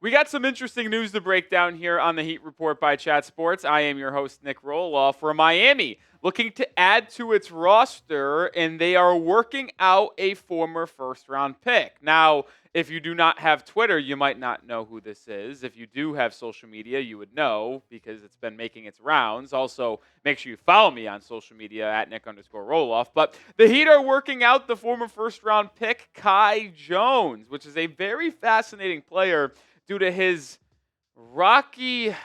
We got some interesting news to break down here on the Heat Report by Chat Sports. I am your host, Nic Rohloff, for Miami, looking to add to its roster, and they are working out a former first-round pick. Now, if you do not have Twitter, you might not know who this is. If you do have social media, you would know because it's been making its rounds. Also, make sure you follow me on social media at Nic_Rohloff. But the Heat are working out the former first-round pick, Kai Jones, which is a very fascinating player due to his rocky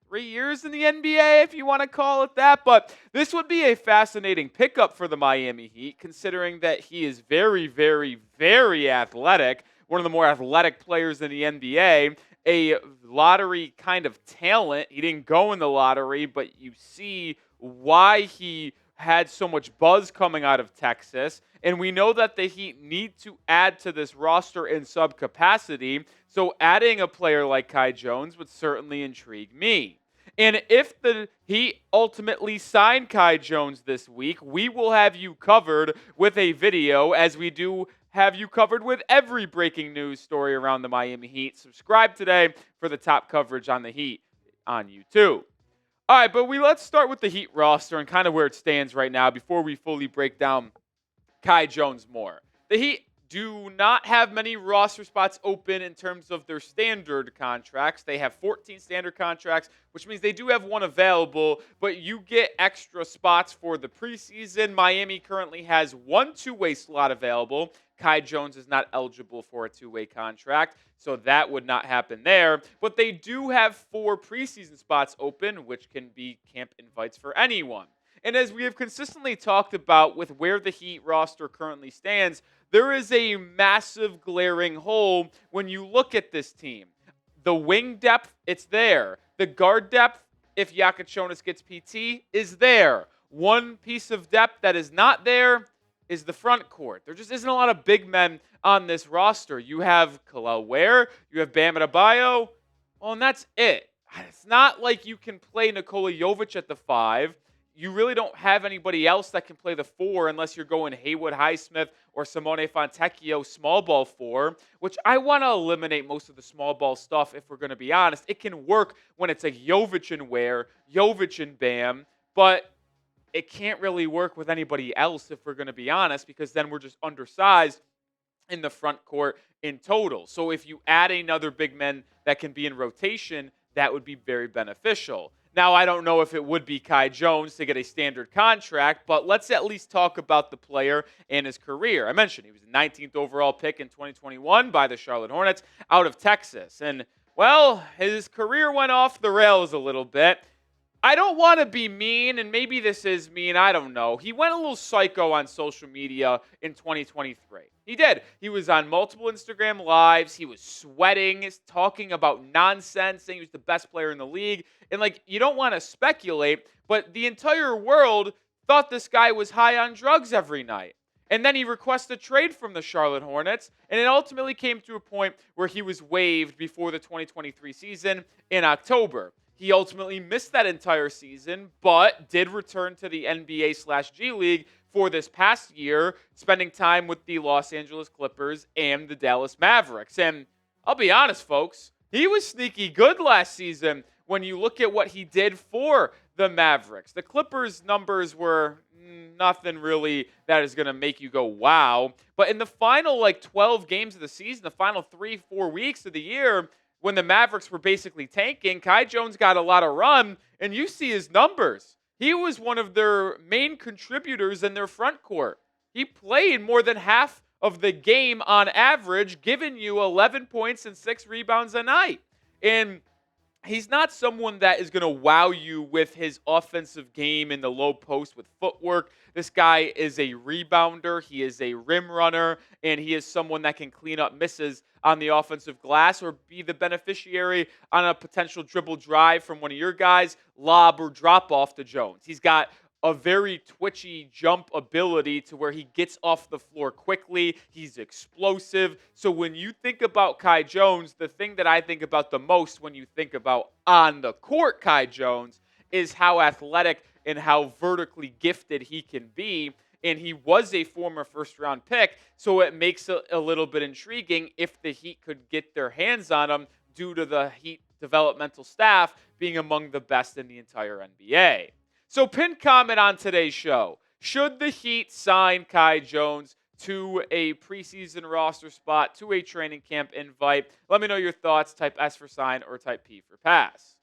3 years in the NBA, if you want to call it that. But this would be a fascinating pickup for the Miami Heat, considering that he is very, very, very athletic, one of the more athletic players in the NBA, a lottery kind of talent. He didn't go in the lottery, but you see why he had so much buzz coming out of Texas. And we know that the Heat need to add to this roster in sub capacity. So adding a player like Kai Jones would certainly intrigue me. And if the Heat ultimately sign Kai Jones this week, we will have you covered with a video, as we do have you covered with every breaking news story around the Miami Heat. Subscribe today for the top coverage on the Heat on YouTube. All right, but let's start with the Heat roster and kind of where it stands right now before we fully break down Kai Jones more. The Heat do not have many roster spots open in terms of their standard contracts. They have 14 standard contracts, which means they do have one available, but you get extra spots for the preseason. Miami currently has one two-way slot available. Kai Jones is not eligible for a two-way contract, so that would not happen there. But they do have 4 preseason spots open, which can be camp invites for anyone. And as we have consistently talked about with where the Heat roster currently stands, there is a massive glaring hole when you look at this team. The wing depth, it's there. The guard depth, if Jonas gets PT, is there. One piece of depth that is not there is the front court. There just isn't a lot of big men on this roster. You have Kel'el Ware, you have Bam Adebayo, well, and that's it. It's not like you can play Nikola Jovic at the 5. You really don't have anybody else that can play the 4 unless you're going Haywood Highsmith or Simone Fontecchio small ball 4, which I want to eliminate most of the small ball stuff if we're going to be honest. It can work when it's like Jovic and Ware, Jovic and Bam, but it can't really work with anybody else if we're going to be honest, because then we're just undersized in the front court in total. So if you add another big man that can be in rotation, that would be very beneficial. Now, I don't know if it would be Kai Jones to get a standard contract, but let's at least talk about the player and his career. I mentioned he was the 19th overall pick in 2021 by the Charlotte Hornets out of Texas. And, well, his career went off the rails a little bit. I don't want to be mean, and maybe this is mean, I don't know. He went a little psycho on social media in 2023. He did. He was on multiple Instagram lives. He was sweating, talking about nonsense, saying he was the best player in the league. And, you don't want to speculate, but the entire world thought this guy was high on drugs every night. And then he requested a trade from the Charlotte Hornets, and it ultimately came to a point where he was waived before the 2023 season in October. He ultimately missed that entire season, but did return to the NBA/G League for this past year, spending time with the Los Angeles Clippers and the Dallas Mavericks. And I'll be honest, folks, he was sneaky good last season when you look at what he did for the Mavericks. The Clippers' numbers were nothing really that is going to make you go, wow. But in the final, 12 games of the season, the final 3-4 weeks of the year, when the Mavericks were basically tanking, Kai Jones got a lot of run, and you see his numbers. He was one of their main contributors in their front court. He played more than half of the game on average, giving you 11 points and 6 rebounds a night. And he's not someone that is going to wow you with his offensive game in the low post with footwork. This guy is a rebounder. He is a rim runner, and he is someone that can clean up misses on the offensive glass or be the beneficiary on a potential dribble drive from one of your guys, lob or drop off to Jones. He's got a very twitchy jump ability to where he gets off the floor quickly. He's explosive. So when you think about Kai Jones, the thing that I think about the most when you think about on the court Kai Jones is how athletic and how vertically gifted he can be. And he was a former first-round pick, so it makes it a little bit intriguing if the Heat could get their hands on him due to the Heat developmental staff being among the best in the entire NBA. So, pinned comment on today's show: should the Heat sign Kai Jones to a preseason roster spot, to a training camp invite? Let me know your thoughts. Type S for sign or type P for pass.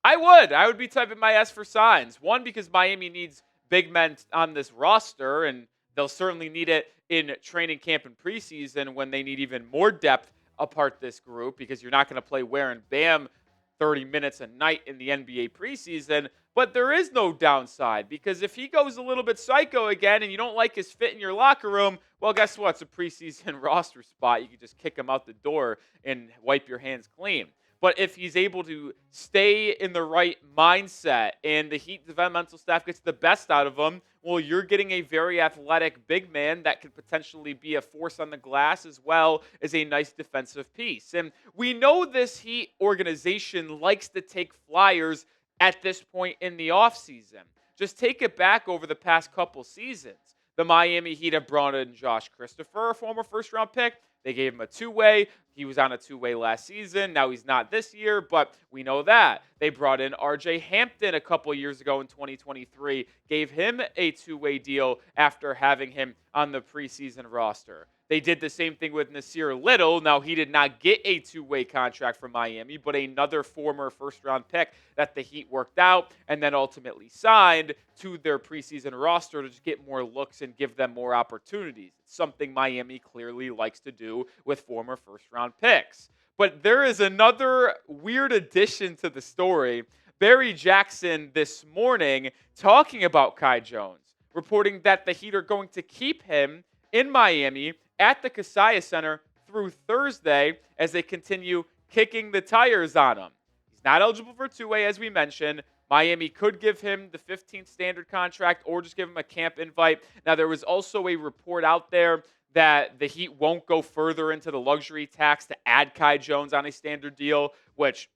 I would be typing my S for signs. One, because Miami needs big men on this roster, and they'll certainly need it in training camp and preseason when they need even more depth apart this group, because you're not going to play Ware and Bam 30 minutes a night in the NBA preseason. But there is no downside, because if he goes a little bit psycho again and you don't like his fit in your locker room, well, guess what? It's a preseason roster spot. You can just kick him out the door and wipe your hands clean. But if he's able to stay in the right mindset and the Heat developmental staff gets the best out of him, well, you're getting a very athletic big man that could potentially be a force on the glass as well as a nice defensive piece. And we know this Heat organization likes to take flyers at this point in the offseason. Just take it back over the past couple seasons. The Miami Heat have brought in Josh Christopher, a former first-round pick. They gave him a two-way. He was on a two-way last season. Now he's not this year, but we know that. They brought in R.J. Hampton a couple years ago in 2023, gave him a two-way deal after having him on the preseason roster. They did the same thing with Nasir Little. Now, he did not get a two-way contract from Miami, but another former first-round pick that the Heat worked out and then ultimately signed to their preseason roster to just get more looks and give them more opportunities. It's something Miami clearly likes to do with former first-round picks. But there is another weird addition to the story. Barry Jackson this morning talking about Kai Jones, reporting that the Heat are going to keep him in Miami at the Kaseya Center through Thursday as they continue kicking the tires on him. He's not eligible for two-way, as we mentioned. Miami could give him the 15th standard contract or just give him a camp invite. Now, there was also a report out there that the Heat won't go further into the luxury tax to add Kai Jones on a standard deal, which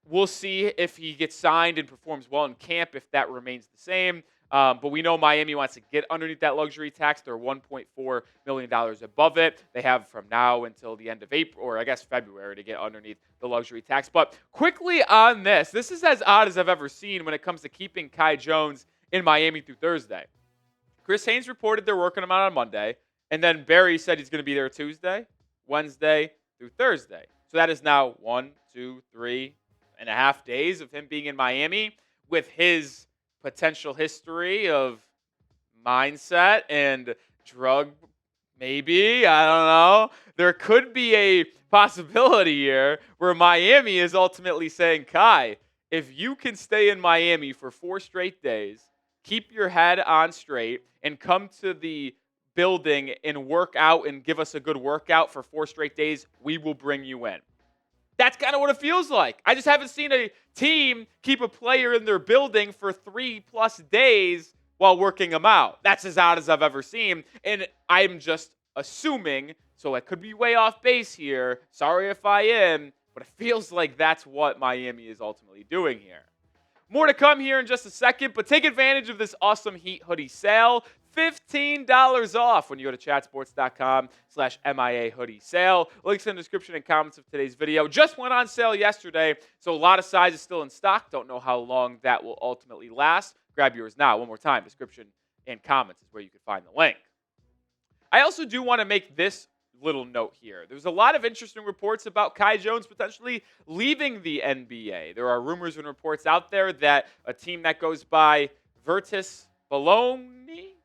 we'll see if he gets signed and performs well in camp, if that remains the same. But we know Miami wants to get underneath that luxury tax. They're $1.4 million above it. They have from now until the end of April, or I guess February, to get underneath the luxury tax. But quickly on this is as odd as I've ever seen when it comes to keeping Kai Jones in Miami through Thursday. Chris Haynes reported they're working him out on Monday, and then Barry said he's going to be there Tuesday, Wednesday, through Thursday. So that is now 1, 2, 3.5 days of him being in Miami with his potential history of mindset and drug, maybe, I don't know. There could be a possibility here where Miami is ultimately saying, Kai, if you can stay in Miami for 4 straight days, keep your head on straight, and come to the building and work out and give us a good workout for 4 straight days, we will bring you in. That's kind of what it feels like. I just haven't seen a team keep a player in their building for 3+ days while working them out. That's as odd as I've ever seen. And I'm just assuming, so I could be way off base here. Sorry if I am, but it feels like that's what Miami is ultimately doing here. More to come here in just a second, but take advantage of this awesome Heat hoodie sale. $15 off when you go to chatsports.com/MIA hoodie sale. Links in the description and comments of today's video. Just went on sale yesterday, so a lot of sizes still in stock. Don't know how long that will ultimately last. Grab yours now. One more time, description and comments is where you can find the link. I also do want to make this little note here. There's a lot of interesting reports about Kai Jones potentially leaving the NBA. There are rumors and reports out there that a team that goes by Virtus Bologna,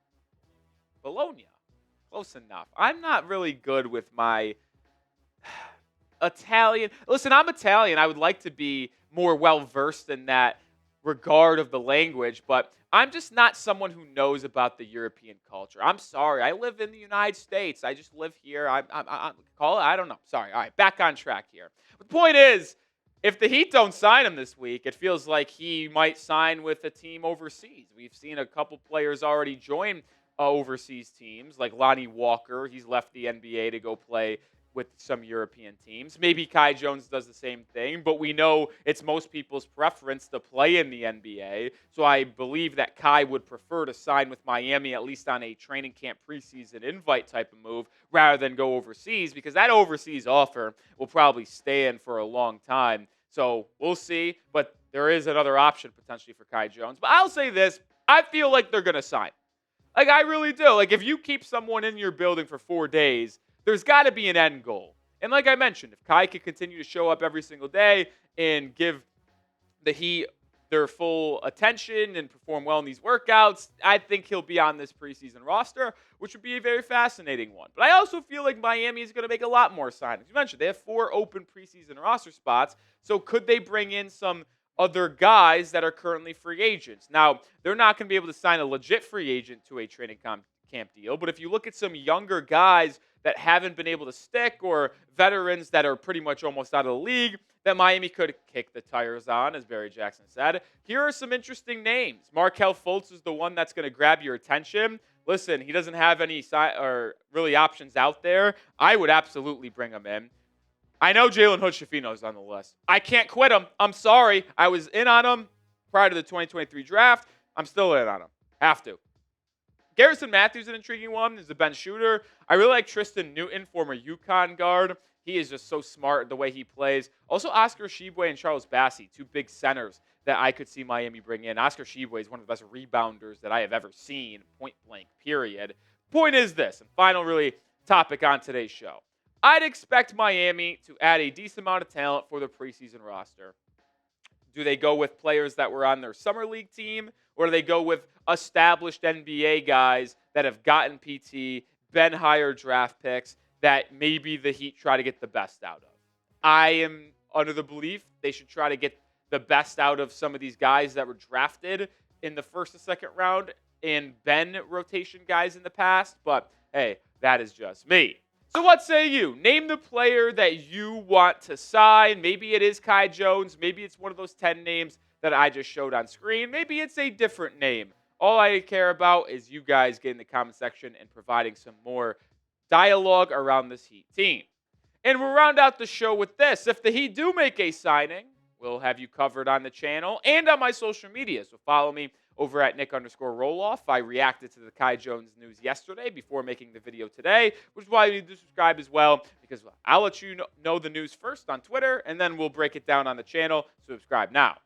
close enough. I'm not really good with my Italian. Listen, I'm Italian. I would like to be more well-versed in that regard of the language, but I'm just not someone who knows about the European culture. I'm sorry. I live in the United States. I just live here. I don't know. Sorry. All right, back on track here. But the point is, if the Heat don't sign him this week, it feels like he might sign with a team overseas. We've seen a couple players already join overseas teams, like Lonnie Walker. He's left the NBA to go play with some European teams. Maybe Kai Jones does the same thing, but we know it's most people's preference to play in the NBA. So I believe that Kai would prefer to sign with Miami, at least on a training camp preseason invite type of move, rather than go overseas, because that overseas offer will probably stand for a long time. So we'll see, but there is another option potentially for Kai Jones. But I'll say this, I feel like they're going to sign. Like, I really do. Like, if you keep someone in your building for 4 days, there's got to be an end goal. And like I mentioned, if Kai could continue to show up every single day and give the Heat their full attention and perform well in these workouts, I think he'll be on this preseason roster, which would be a very fascinating one. But I also feel like Miami is going to make a lot more signings. You mentioned they have 4 open preseason roster spots, so could they bring in some other guys that are currently free agents? Now, they're not going to be able to sign a legit free agent to a training camp deal, but if you look at some younger guys that haven't been able to stick, or veterans that are pretty much almost out of the league that Miami could kick the tires on, as Barry Jackson said, here are some interesting names. Markelle Fultz is the one that's going to grab your attention. Listen, he doesn't have any really options out there. I would absolutely bring him in. I know Jalen Hood-Schifino is on the list. I can't quit him. I'm sorry. I was in on him prior to the 2023 draft. I'm still in on him. Have to. Garrison Matthews, an intriguing one, is a bench shooter. I really like Tristan Newton, former UConn guard. He is just so smart the way he plays. Also, Oscar Tshiebwe and Charles Bassey, 2 big centers that I could see Miami bring in. Oscar Tshiebwe is one of the best rebounders that I have ever seen, point blank, period. Point is this, and final really topic on today's show. I'd expect Miami to add a decent amount of talent for the preseason roster. Do they go with players that were on their summer league team, or do they go with established NBA guys that have gotten PT, been higher draft picks, that maybe the Heat try to get the best out of? I am under the belief they should try to get the best out of some of these guys that were drafted in the first and second round and been rotation guys in the past, but hey, that is just me. So what say you? Name the player that you want to sign. Maybe it is Kai Jones. Maybe it's one of those 10 names that I just showed on screen. Maybe it's a different name. All I care about is you guys getting in the comment section and providing some more dialogue around this Heat team. And we'll round out the show with this. If the Heat do make a signing, we'll have you covered on the channel and on my social media. So follow me over at Nic_Rohloff. I reacted to the Kai Jones news yesterday before making the video today, which is why you need to subscribe as well, because I'll let you know the news first on Twitter, and then we'll break it down on the channel. So subscribe now.